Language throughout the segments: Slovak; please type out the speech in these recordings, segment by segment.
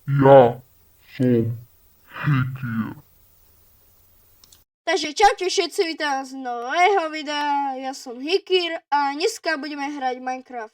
Ja som Hytier. Takže čaute všetci, vítam z nového videa, ja som Hikir a dneska budeme hrať Minecraft.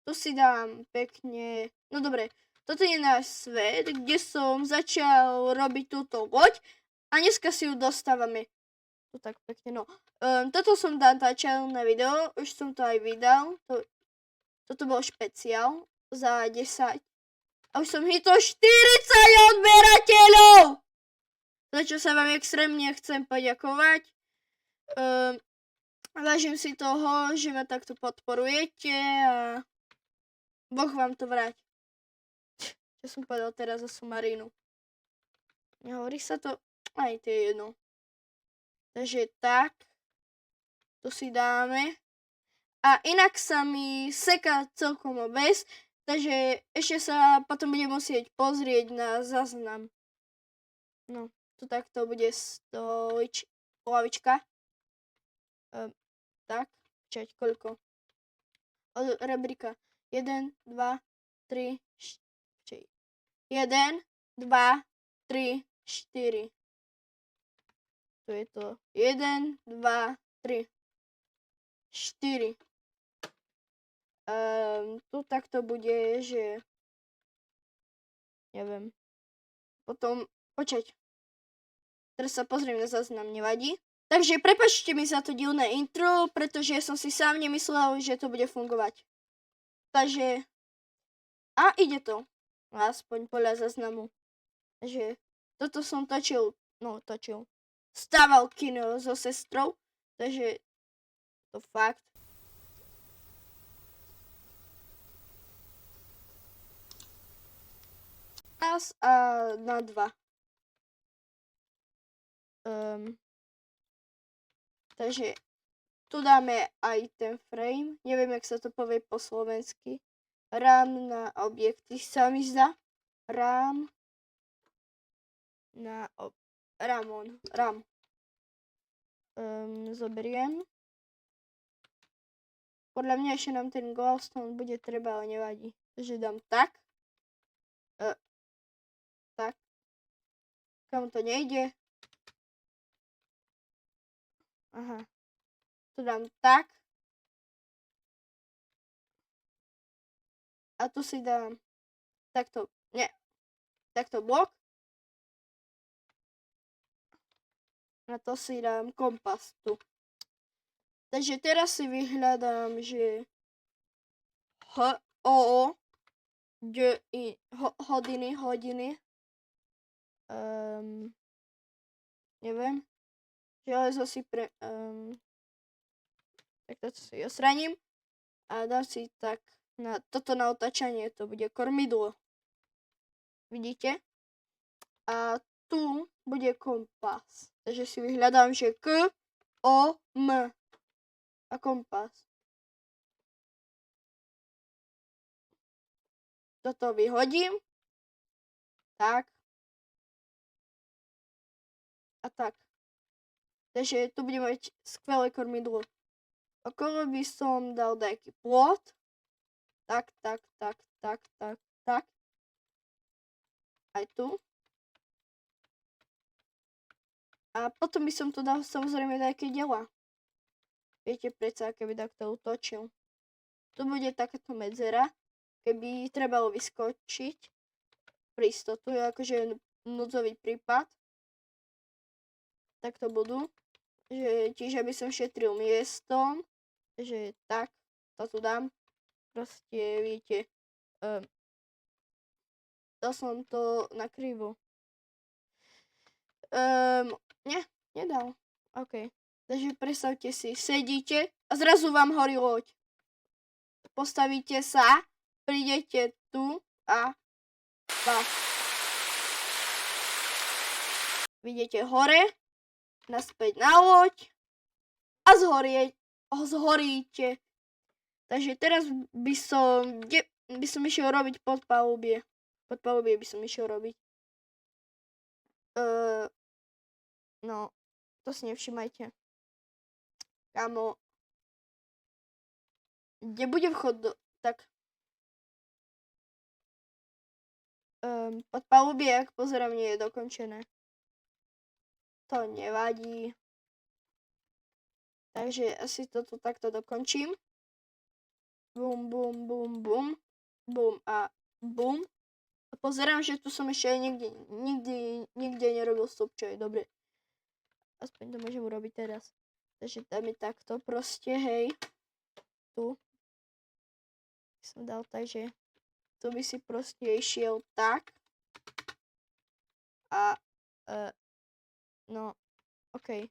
Tu si dám pekne, no dobre, toto je náš svet, kde som začal robiť túto loď a dneska si ju dostávame. Tu tak pekne, no. Toto som natáčal na video, už som to aj vydal, toto bol špeciál za 10 a už som hitol 40 odberateľov! Za čo sa vám extrémne chcem poďakovať. Vážim si toho, že ma takto podporujete a Boh vám to vráť. Čo som povedal teraz za Submarínu. Nehovorí sa to? Aj to je jedno. Takže tak. Tu si dáme. A inak sa mi seká celkom oves, takže ešte sa potom budem musieť pozrieť na záznam. No. Tu takto bude lavička. Tak, čať, koľko? Od rebríka. 1, 2, 3, 4. 1, 2, 3, 4. Tu je to 1, 2, 3, 4. Tu takto bude, že neviem. Potom, počať. Teraz sa pozriem na záznam, nevadí. Takže prepáčte mi za to divné intro, pretože som si sám nemyslel, že to bude fungovať. Takže, a ide to. Aspoň podľa záznamu. Takže, toto som točil. Stával kino so sestrou, takže to fakt. Raz a na 2. Takže tu dáme aj ten frame, neviem, jak sa to povie po slovensky. RAM na objekty sa mi zdá. RAM. Zoberiem. Podľa mňa ešte nám ten glowstone bude treba, ale nevadí. Takže dám tak. Tak. Kam to nejde? Aha. Tu dám tak. A tu si dám takto, takto blok. A to si dám kompas tu. Takže teraz si vyhľadám, že hodiny. Neviem. Železo si tak to si osraním. A dám si tak na toto na otáčanie, to bude kormidlo. Vidíte? A tu bude kompas. Takže si vyhľadám, že K-O-M. A kompas. Toto vyhodím. Tak. A tak. Takže tu budeme mať skvelé kormidlo. Okolo by som dal nejaký plot. Tak. Aj tu. A potom by som tu dal samozrejme nejaké diela. Viete predsa, keby takto utočil. Tu bude takáto medzera, keby trebalo vyskočiť. Pre istotu, akože núdzový prípad. Tak to budú. Čiže aby som šetril miestom. Takže tak, to tu dám. Proste, viete, dal som to na krivo. Nedal. OK. Takže predstavte si, sedíte a zrazu vám horí loď. Postavíte sa, prídete tu a baf. Vidíte hore, naspäť na loď a zhoríte. Takže teraz by som išiel robiť podpalubie. Podpalubie by som išiel robiť. No, to si nevšimajte. Kámo. Kde bude vchod do... Tak. Pod palubie, jak pozerám, nie je dokončené. To nevadí. Takže asi to tu takto dokončím. Bum, bum, bum, bum. Bum a bum. A pozerám, že tu som ešte aj nikde nerobil stop, čo je dobre. Aspoň to môžem urobiť teraz. Takže dáme takto proste, hej. Tu. Som dal tak, že tu by si proste išiel tak. A no, okej.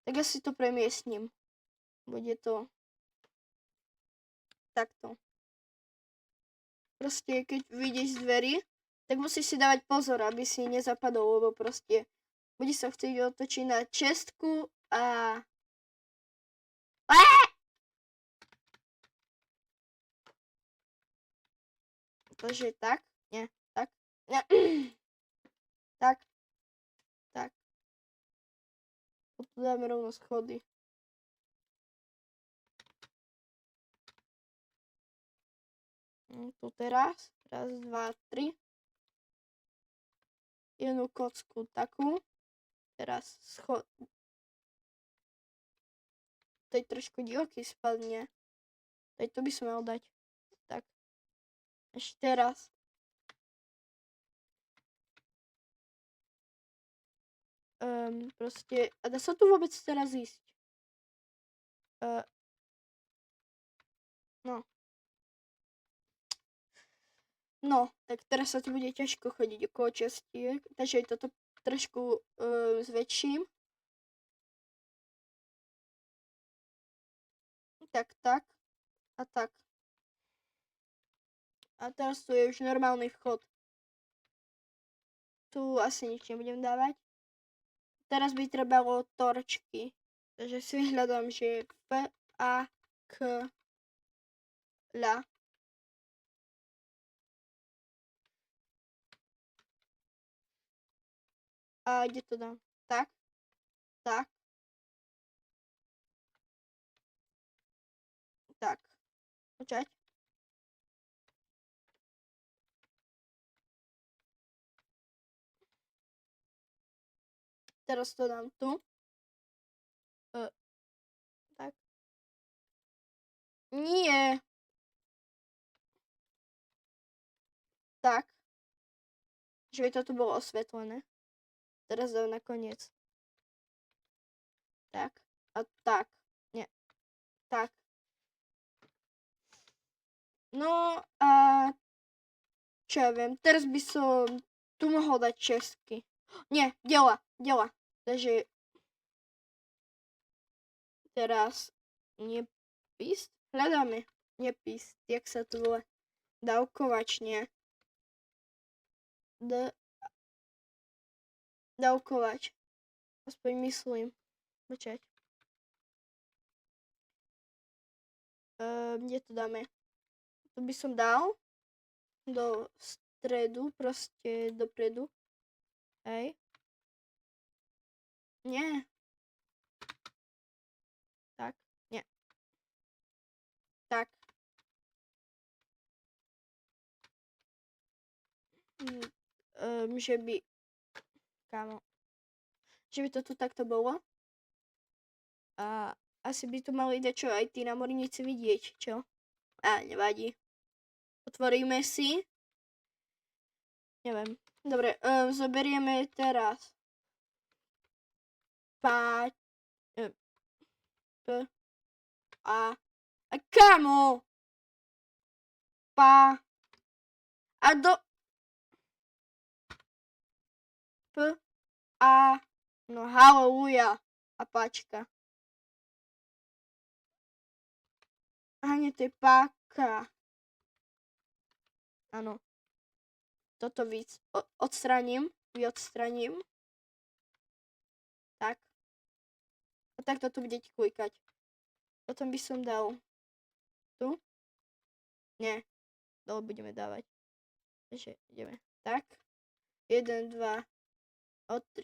Tak ja si to premiestním. Bude to takto. Proste, keď vyjdeš z dverí, tak musíš si dávať pozor, aby si nezapadol, lebo proste bude sa chcieť otočiť na čestku a... Takže tak, nie, tak, nie. Tak, tak. Tu dáme rovno schody. Tu teraz. Raz, dva, tri. Jednu kocku takú. Teraz schod. To je trošku divoký spadne. Teď to by som mal dať. Tak. Ešte teraz. Proste. A dá sa tu vôbec teraz ísť? No. No, tak teraz sa tu bude ťažko chodiť okolo častiek, takže toto trošku zväčším. Tak, tak a tak. A teraz tu je už normálny vchod. Tu asi nič nebudem dávať. Teraz by trebalo torčky. Takže si vyhľadám, že P, A, K, L. A kde to dám? Tak, tak, tak. Počať. Teraz to dám tu. Tak. Nie. Tak. Že by to tu bolo osvetlené. Teraz dám na koniec. Tak. A tak. Nie. Tak. No a čo ja viem, teraz by som tu mohol dať čestky. Nie, dela. Takže teraz nepísť? Hľadáme. Nepísť, jak sa to volá. Dávkovač, nie. Dávkovač. Aspoň myslím. Počať. Kde to dáme? Tu by som dal do stredu, proste dopredu. Hej. Nie. Tak, nie. Tak. Že by... Kámo. Že by to tu takto bolo. A asi by tu mali dať čo aj tí námorníci vidieť, čo? A nevadí. Otvoríme si. Neviem. Dobre, zoberieme teraz. A kamo? A do... No haleluja. A páčka. Hane, to je páka. Áno. Toto víc odstraním. Vyodstraním. Tak. A takto tu budete klikať. Potom by som dal tu. Nie. Dole budeme dávať. Takže ideme. Tak. 1, 2.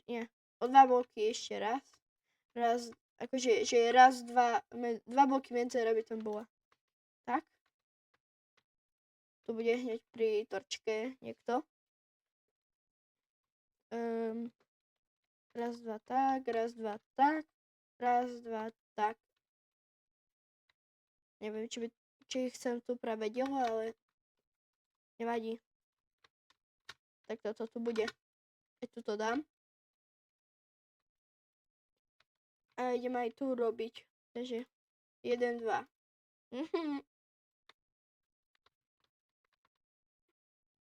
Nie. O 2 bloky ešte raz. Akože, že raz, 2 bloky medzera by tam bola. Tak. Tu bude hneď pri torčke niekto. Raz, dva, tak, raz, dva, tak, raz, dva, tak. Neviem, či chcem tu práve dielo, ale nevadí. Tak toto tu bude. Keď tu to dám. A idem aj tu robiť. Takže 1, 2.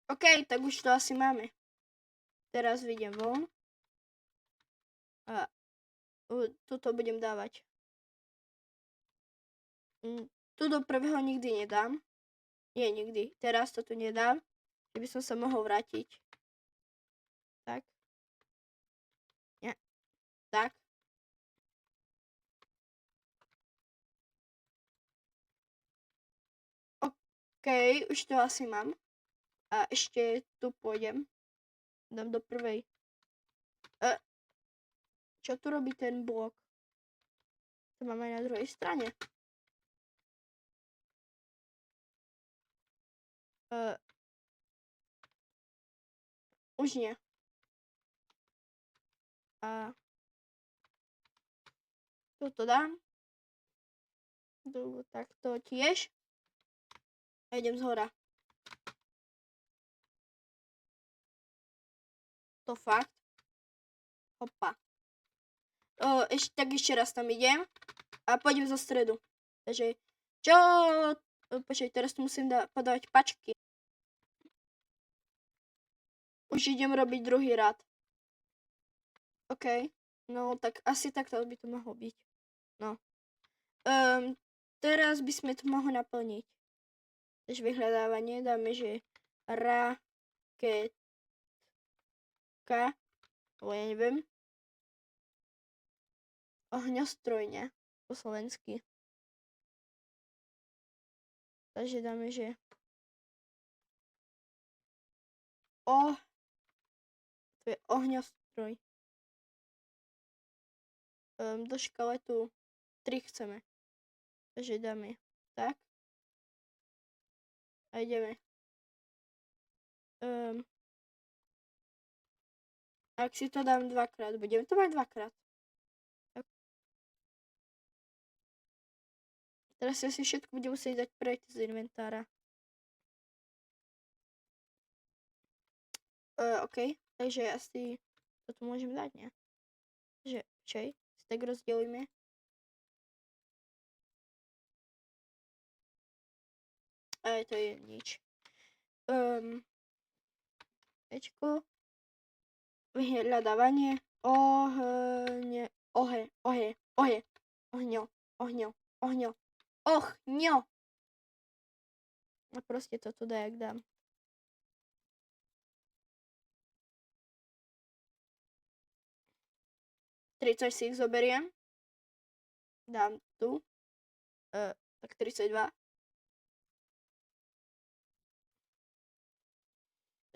OK, tak už to asi máme. Teraz vyjdem von. A tuto budem dávať. Tu do prvého nikdy nedám. Nie, nikdy. Teraz to tu nedám. Že by som sa mohol vrátiť. Tak. Nie. Tak. OK, už to asi mám. A ešte tu pôjdem. Dám do prvej. Čo tu robí ten blok? To mám aj na druhej strane. Už nie. A toto dám. Takto tiež. A idem zhora. To fakt. Hopa. Tak ešte raz tam idem. A pôjdem zo stredu. Takže čo? Počkaj, teraz tu musím podávať pačky. Už idem robiť druhý rad. OK. No tak asi takto by to mohlo byť. No. Teraz by sme to mohli naplniť. Takže vyhľadávanie dáme, že raketka, alebo ja neviem. Ohňostroj, ne? Po slovensky. Takže dáme, že to je ohňostroj. Do škaletu 3 chceme. Takže dáme tak. A ideme. Ak si to dám dvakrát, budeme to mať dvakrát. Tak. Teraz si všetko budem musieť dať preč z inventára. OK, takže asi to tu môžem dať, ne? Takže, čej, si tak rozdelíme. A to je nič. Ečko. Vyhľadávanie. Ohňo. A proste to tu dajak dám. Tridsať si ich zoberiem. Dám tu. Tak 32.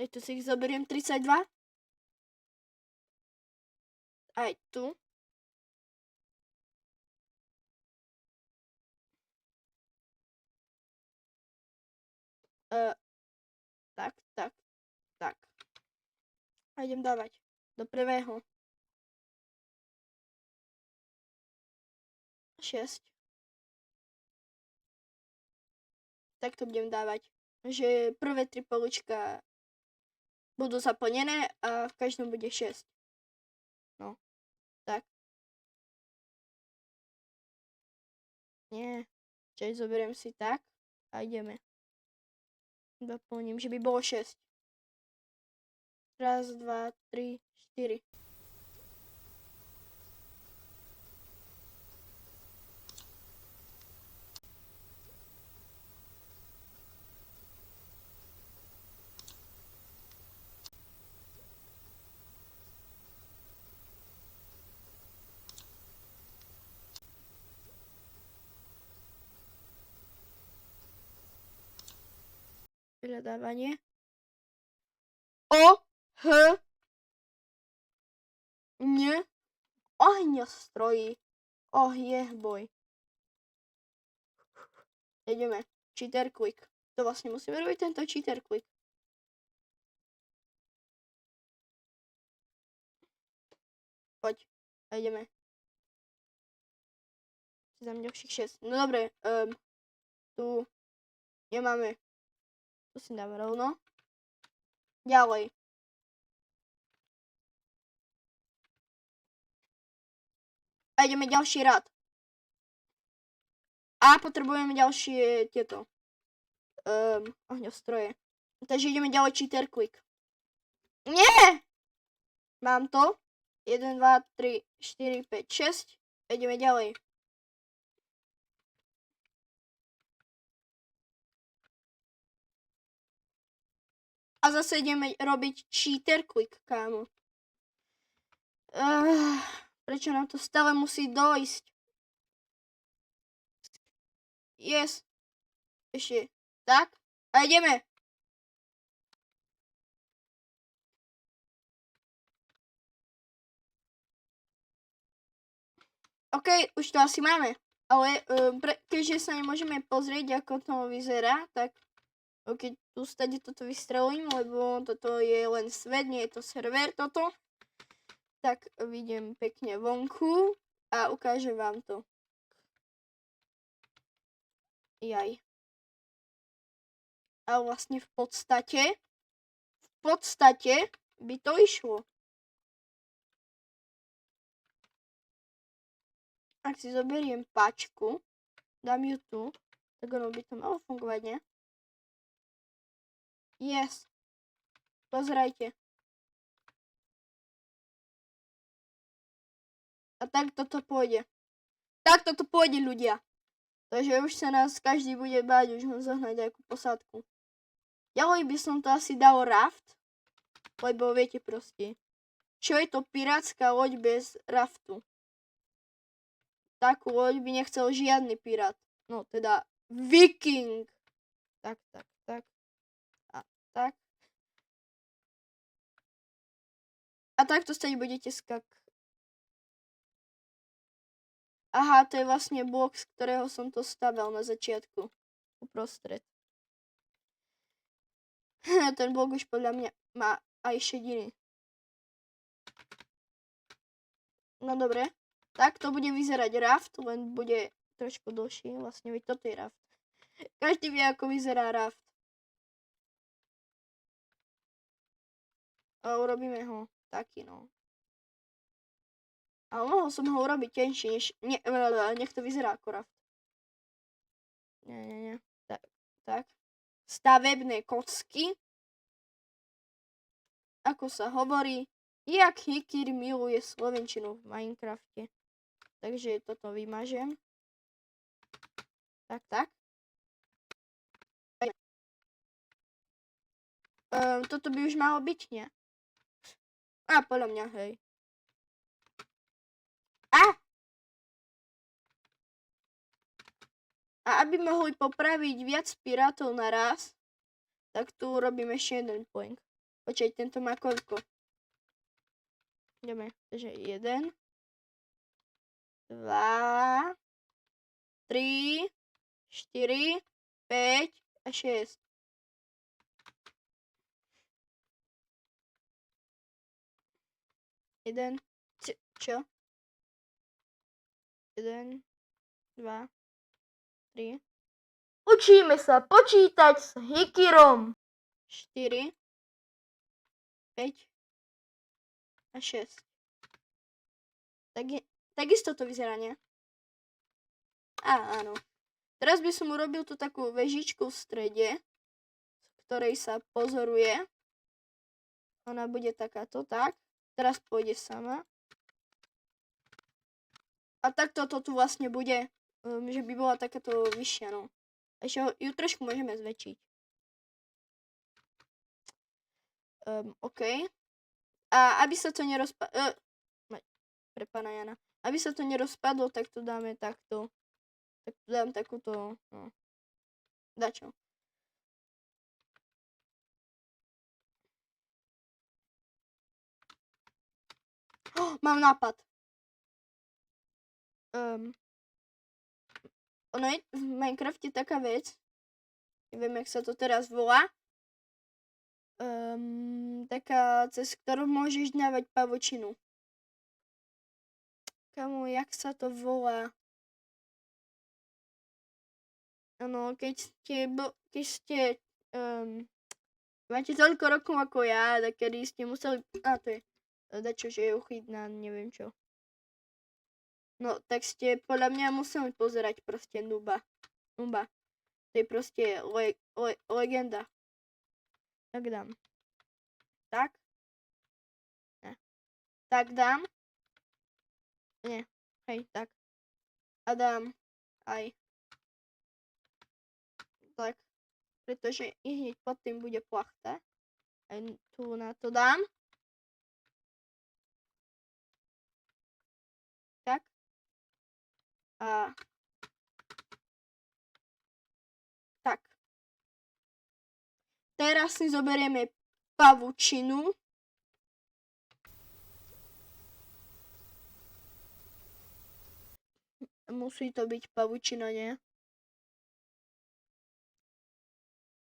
Tu si ich zoberiem 32. Aj tu. Tak. A idem dávať do prvého. 6. Tak to budem dávať. Že prvé 3 polička budú zaplnené a v každom bude 6. No. Tak. Nie. Čiže zoberiem si tak a ideme. Doplním, že by bolo 6. Raz, 2, 3, 4. Vyhľadávanie. Ohňostroji. Jehboj. Ideme. Cheater quick. To vlastne musíme robiť tento cheater quick. Poď. A ideme. Dám ďalších 6. No dobre. Tu nemáme. Tu si dáme rovno. Ďalej. A ideme ďalší rad. A potrebujeme ďalšie tieto. Ohňostroje. Takže ideme ďalej cheater quick. Nie! Mám to. 1, 2, 3, 4, 5, 6. Ideme ďalej. A zase ideme robiť cheater quick, kámo. Prečo nám to stále musí dojsť? Yes. Ešte. Tak. A ideme. OK, už to asi máme. Ale keďže sa nemôžeme pozrieť, ako to vyzerá, tak keď tu stade toto vystrelím, lebo toto je len svet, nie je to server toto, tak vidím pekne vonku a ukážem vám to. Jaj. A vlastne v podstate by to išlo. Ak si zoberiem páčku, dám ju tu, tak ono by to malo fungovať, ne? Yes. Pozerajte. A tak toto pôjde. Tak toto pôjde, ľudia. Takže už sa nás každý bude báť už ho zohnať nejakú posádku. Ďalej by som to asi dal raft, lebo viete proste, čo je to pirátska loď bez raftu? Takú loď by nechcel žiadny pirát. No teda viking. Tak. A tak. A takto stať budete Aha, to je vlastne blok, z ktorého som to stavel na začiatku. Uprostred. Ten blok už podľa mňa má aj šediny. No dobre. Tak to bude vyzerať raft, len bude trošku dlhší. Vlastne veď toto je raft. Každý vie, ako vyzerá raft. A urobíme ho taký, no. Ale mohol som ho urobiť tenší, nech to vyzerá ako raft. Nie. Tak. Stavebné kocky. Ako sa hovorí, jak Hikir miluje slovenčinu v Minecrafte. Takže toto vymažem. Tak. Toto by už malo byť, nie? A podľa mňa, hej. A aby mohli popraviť viac pirátov naraz, tak tu urobím ešte jeden point. Počkaj, tento má koľko? Ideme, takže 1, 2, 3, 4, 5 a 6. Čo? 1, 2, 3. Učíme sa počítať s Hikirom. 4, 5 a 6. Takisto to vyzerá, nie? Áno. Teraz by som urobil tu takú vežičku v strede, z ktorej sa pozoruje. Ona bude takáto, tak. Teraz pôjde sama. A takto to tu vlastne bude, že by bola takáto vyššia, no. Ešte ju trošku môžeme zväčšiť. OK. A aby sa to nerozpadlo, pre pána Jana. Aby sa to nerozpadlo, tak tu dáme takto. Tak tu dám takúto, no. Dačo. Mám nápad. Ono je v Minecrafte taká vec, neviem, jak sa to teraz volá, taká, cez ktorú môžeš dávať pavučinu. Kamo, jak sa to volá? Áno, keď ste máte toľko rokov ako ja, tak kedy ste museli, to je dačo, že je uchytná, neviem čo. No, tak ste podľa mňa museli pozerať proste Nuba. To je proste legenda. Tak dám. Tak? Ne. Tak dám. Nie. Hej, tak. A dám aj. Tak. Pretože i hneď pod tým bude plachta. Aj tu na to dám. Tak. A tak. Teraz si zoberieme pavučinu. Musí to byť pavučina, nie?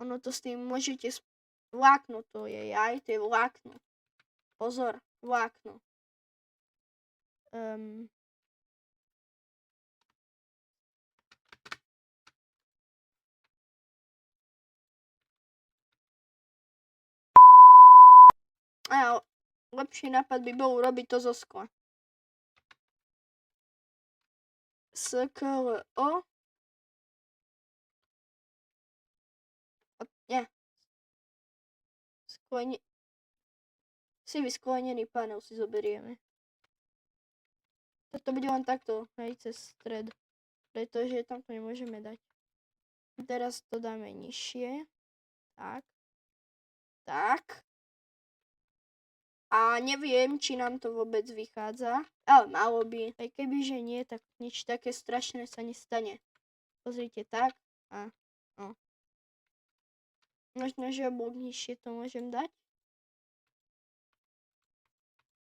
Ono to s tým môžete... Vlákno to je, aj to je vlákno. Pozor, vlákno. A lepší nápad by bol urobiť to zo skla. SKLO. Nie. Vysklenený panel si zoberieme. Toto bude len takto, hej, cez stred. Pretože tam to nemôžeme dať. Teraz to dáme nižšie. Tak. Tak. A neviem, či nám to vôbec vychádza. Ale malo by. Aj keby, že nie, tak nič také strašné sa nestane. Pozrite, tak. A no. Možno, že oblok nižšie to môžem dať.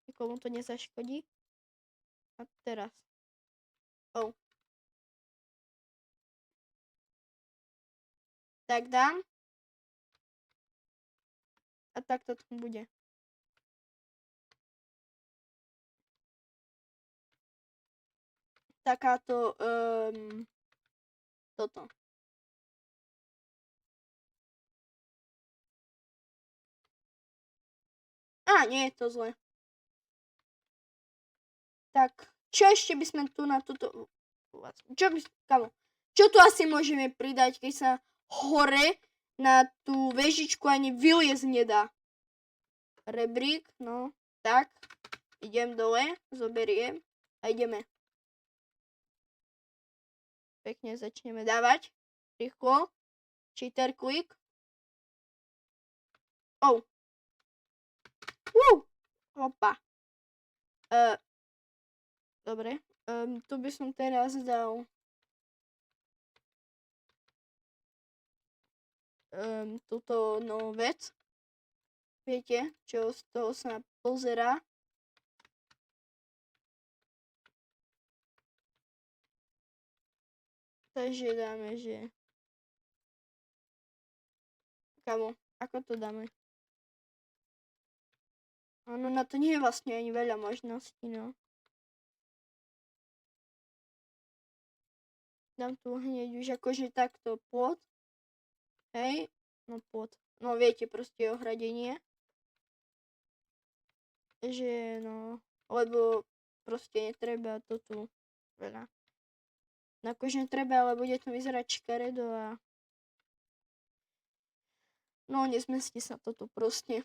Nikomu to nezaškodí. A teraz. Tak dám. A tak to tam bude. Takáto toto. Nie je to zle. Tak, čo ešte by sme tu na toto... Čo tu asi môžeme pridať, keď sa hore na tú vežičku ani vyliezť nedá? Rebrík, no, tak. Idem dole, zoberiem a ideme. Pekne začneme dávať. Rýchlo. Cheater click. Hopa. Dobre. Tu by som teraz dal túto novú vec. Viete, čo z toho sa pozerá. Takže dáme, že... Kamo, ako to dáme? Áno, na to nie je vlastne ani veľa možností, no. Dám tu hneď už akože takto plot. Hej, no plot. No viete, proste ohradenie. Že no, lebo proste netreba to tu veľa. Akože netreba, ale bude to vyzerať škaredo a... No, nezmestí sa to tu proste.